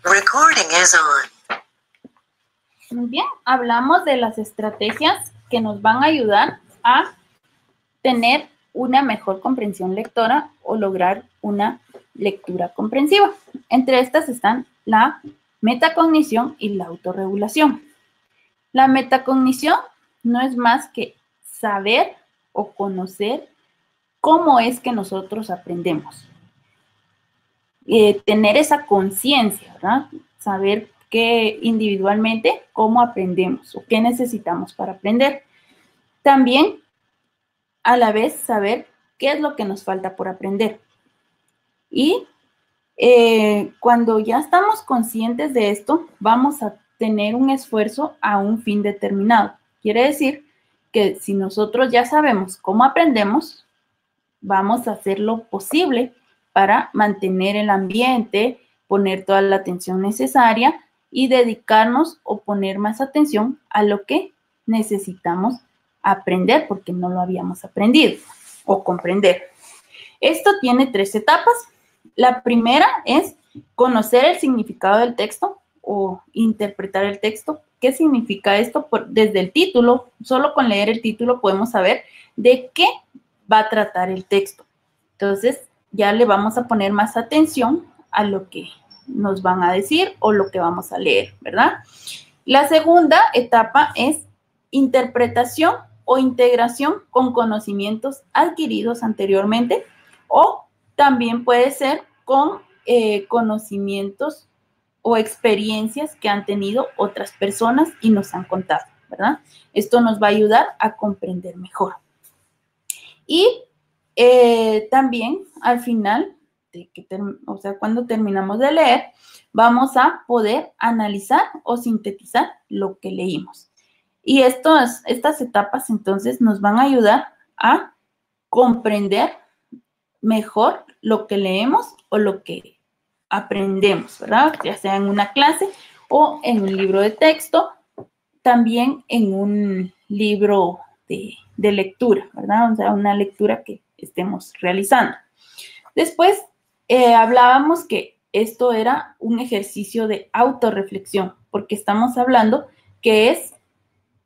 Recording is on. Muy bien, hablamos de las estrategias que nos van a ayudar a tener una mejor comprensión lectora o lograr una lectura comprensiva. Entre estas están la metacognición y la autorregulación. La metacognición no es más que saber o conocer cómo es que nosotros aprendemos. Tener esa conciencia, ¿verdad? Saber que individualmente cómo aprendemos o qué necesitamos para aprender. También, a la vez, saber qué es lo que nos falta por aprender. Y cuando ya estamos conscientes de esto, vamos a tener un esfuerzo a un fin determinado. Quiere decir que si nosotros ya sabemos cómo aprendemos, vamos a hacer lo posible para mantener el ambiente, poner toda la atención necesaria y dedicarnos o poner más atención a lo que necesitamos aprender porque no lo habíamos aprendido o comprender. Esto tiene 3 etapas. La primera es conocer el significado del texto o interpretar el texto. ¿Qué significa esto? Desde el título, solo con leer el título podemos saber de qué va a tratar el texto. Entonces, ya le vamos a poner más atención a lo que nos van a decir o lo que vamos a leer, ¿verdad? La segunda etapa es interpretación o integración con conocimientos adquiridos anteriormente o también puede ser con conocimientos o experiencias que han tenido otras personas y nos han contado, ¿verdad? Esto nos va a ayudar a comprender mejor. Y también al final, cuando terminamos de leer, vamos a poder analizar o sintetizar lo que leímos. Y estas etapas entonces nos van a ayudar a comprender mejor lo que leemos o lo que aprendemos, ¿verdad? Ya sea en una clase o en un libro de texto, también en un libro de lectura, ¿verdad? O sea, una lectura que estemos realizando. Después hablábamos que esto era un ejercicio de autorreflexión, porque estamos hablando que es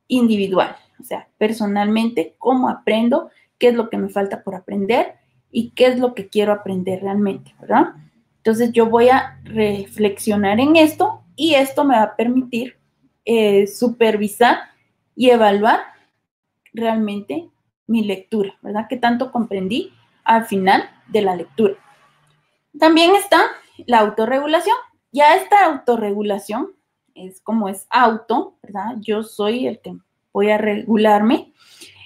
individual, o sea, personalmente, cómo aprendo, qué es lo que me falta por aprender y qué es lo que quiero aprender realmente, ¿verdad? Entonces yo voy a reflexionar en esto y esto me va a permitir supervisar y evaluar realmente mi lectura, ¿verdad? ¿Qué tanto comprendí al final de la lectura? También está la autorregulación. Ya esta autorregulación es como es auto, ¿verdad? Yo soy el que voy a regularme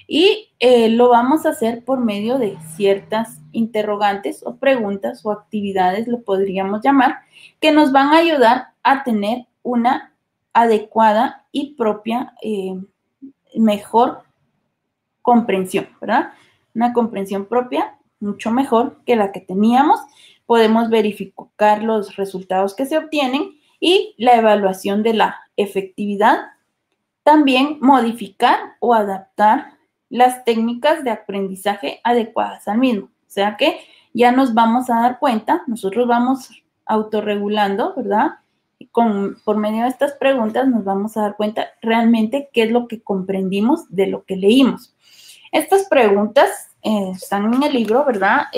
y lo vamos a hacer por medio de ciertas interrogantes o preguntas o actividades, lo podríamos llamar, que nos van a ayudar a tener una adecuada y propia, mejor comprensión, ¿verdad? Una comprensión propia mucho mejor que la que teníamos. Podemos verificar los resultados que se obtienen y la evaluación de la efectividad. También modificar o adaptar las técnicas de aprendizaje adecuadas al mismo. O sea que ya nos vamos a dar cuenta, nosotros vamos autorregulando, ¿verdad? Por medio de estas preguntas nos vamos a dar cuenta realmente qué es lo que comprendimos de lo que leímos. Estas preguntas están en el libro, ¿verdad?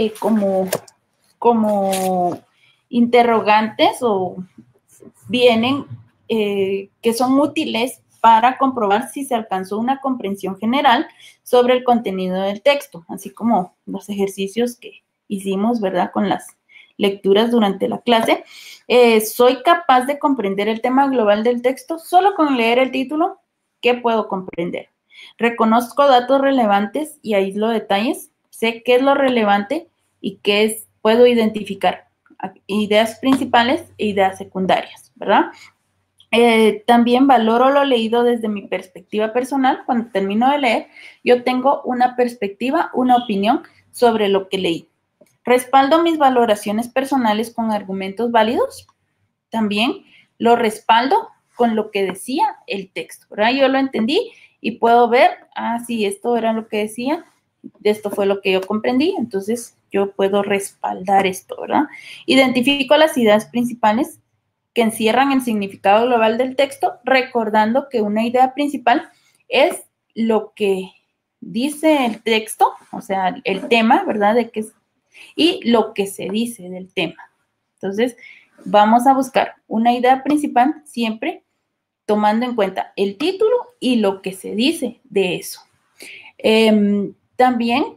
Como interrogantes o vienen que son útiles para comprobar si se alcanzó una comprensión general sobre el contenido del texto, así como los ejercicios que hicimos, ¿verdad? Con las lecturas durante la clase. ¿Soy capaz de comprender el tema global del texto solo con leer el título? ¿Qué puedo comprender? Reconozco datos relevantes y aíslo detalles. Sé qué es lo relevante y qué puedo identificar ideas principales e ideas secundarias, ¿verdad? También valoro lo leído desde mi perspectiva personal. Cuando termino de leer, yo tengo una perspectiva, una opinión sobre lo que leí. Respaldo mis valoraciones personales con argumentos válidos. También lo respaldo con lo que decía el texto, ¿verdad? Yo lo entendí y puedo ver, sí, esto era lo que decía, esto fue lo que yo comprendí, entonces yo puedo respaldar esto, ¿verdad? Identifico las ideas principales que encierran el significado global del texto, recordando que una idea principal es lo que dice el texto, o sea, el tema, ¿verdad? Y lo que se dice del tema. Entonces, vamos a buscar una idea principal siempre tomando en cuenta el título y lo que se dice de eso. También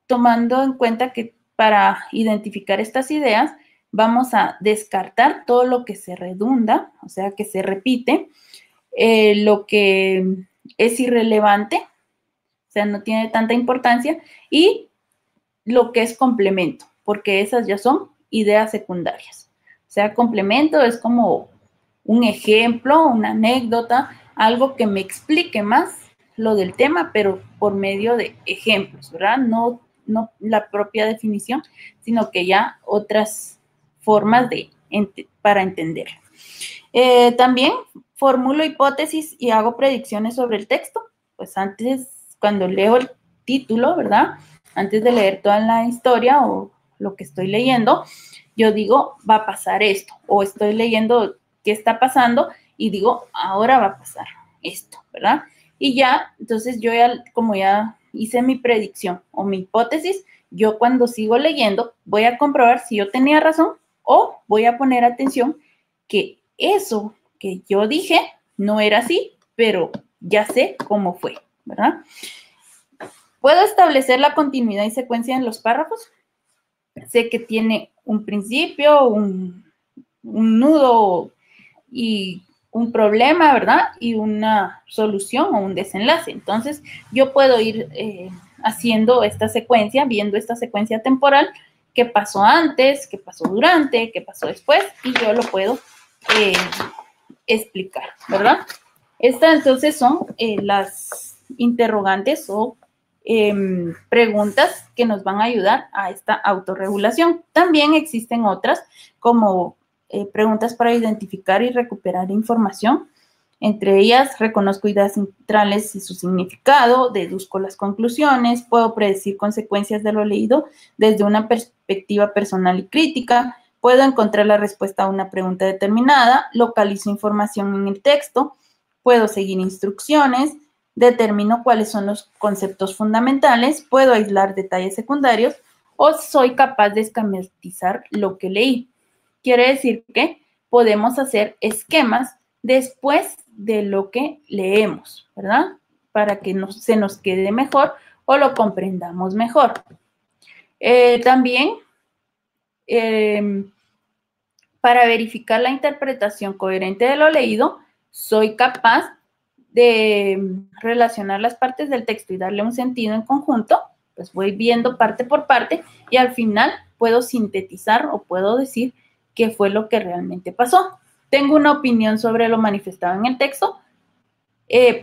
tomando en cuenta que para identificar estas ideas vamos a descartar todo lo que se redunda, o sea, que se repite, lo que es irrelevante, o sea, no tiene tanta importancia, y lo que es complemento, porque esas ya son ideas secundarias. O sea, complemento es como un ejemplo, una anécdota, algo que me explique más lo del tema, pero por medio de ejemplos, ¿verdad? No la propia definición, sino que ya otras formas para entender. También formulo hipótesis y hago predicciones sobre el texto. Pues antes, cuando leo el título, ¿verdad? Antes de leer toda la historia o lo que estoy leyendo, yo digo, va a pasar esto, o estoy leyendo qué está pasando y digo, ahora va a pasar esto, ¿verdad? Y ya, entonces yo ya, como ya hice mi predicción o mi hipótesis, yo cuando sigo leyendo voy a comprobar si yo tenía razón o voy a poner atención que eso que yo dije no era así, pero ya sé cómo fue, ¿verdad? ¿Puedo establecer la continuidad y secuencia en los párrafos? Sé que tiene un principio, un nudo y un problema, ¿verdad? Y una solución o un desenlace. Entonces, yo puedo ir haciendo esta secuencia, viendo esta secuencia temporal, qué pasó antes, qué pasó durante, qué pasó después, y yo lo puedo explicar, ¿verdad? Estas entonces son las interrogantes o preguntas que nos van a ayudar a esta autorregulación. También existen otras como preguntas para identificar y recuperar información. Entre ellas, reconozco ideas centrales y su significado, deduzco las conclusiones, puedo predecir consecuencias de lo leído desde una perspectiva personal y crítica, puedo encontrar la respuesta a una pregunta determinada, localizo información en el texto, puedo seguir instrucciones, determino cuáles son los conceptos fundamentales, puedo aislar detalles secundarios o soy capaz de esquematizar lo que leí. Quiere decir que podemos hacer esquemas después de lo que leemos, ¿verdad? Para que se nos quede mejor o lo comprendamos mejor. También, para verificar la interpretación coherente de lo leído, soy capaz de relacionar las partes del texto y darle un sentido en conjunto, pues voy viendo parte por parte y al final puedo sintetizar o puedo decir qué fue lo que realmente pasó. Tengo una opinión sobre lo manifestado en el texto,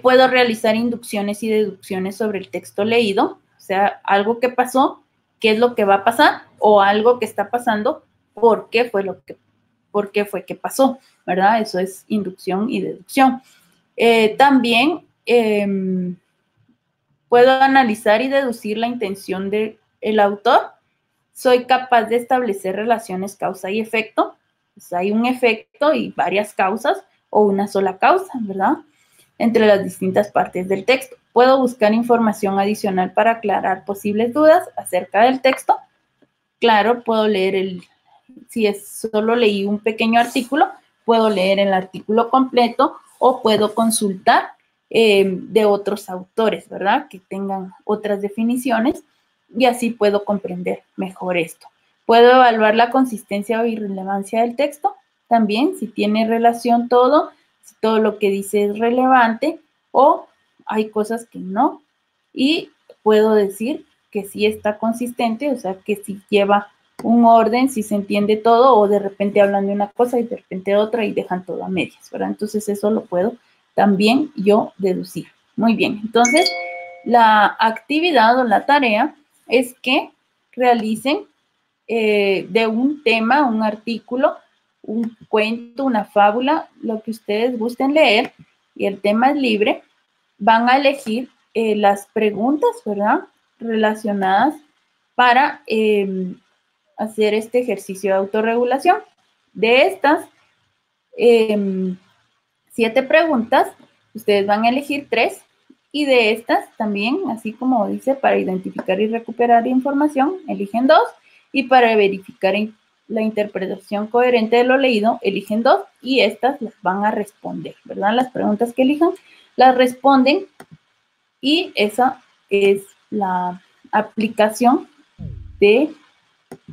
puedo realizar inducciones y deducciones sobre el texto leído, o sea, algo que pasó, qué es lo que va a pasar, o algo que está pasando, por qué fue que pasó, ¿verdad? Eso es inducción y deducción. También puedo analizar y deducir la intención del autor. Soy capaz de establecer relaciones causa y efecto. Pues hay un efecto y varias causas o una sola causa, ¿verdad? Entre las distintas partes del texto. Puedo buscar información adicional para aclarar posibles dudas acerca del texto. Claro, puedo leer si solo leí un pequeño artículo, puedo leer el artículo completo o puedo consultar de otros autores, ¿verdad? Que tengan otras definiciones y así puedo comprender mejor esto. Puedo evaluar la consistencia o irrelevancia del texto también, si tiene relación todo, si todo lo que dice es relevante o hay cosas que no. Y puedo decir que sí está consistente, o sea, que sí lleva un orden, si se entiende todo, o de repente hablan de una cosa y de repente otra y dejan todo a medias, ¿verdad? Entonces eso lo puedo también yo deducir. Muy bien, entonces la actividad o la tarea es que realicen de un tema, un artículo, un cuento, una fábula, lo que ustedes gusten leer, y el tema es libre, van a elegir las preguntas, ¿verdad? Relacionadas para hacer este ejercicio de autorregulación. De estas, 7 preguntas, ustedes van a elegir 3 y de estas también, así como dice, para identificar y recuperar información, eligen 2 y para verificar la interpretación coherente de lo leído, eligen 2 y estas las van a responder, ¿verdad? Las preguntas que elijan las responden y esa es la aplicación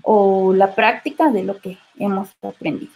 o la práctica de lo que hemos aprendido.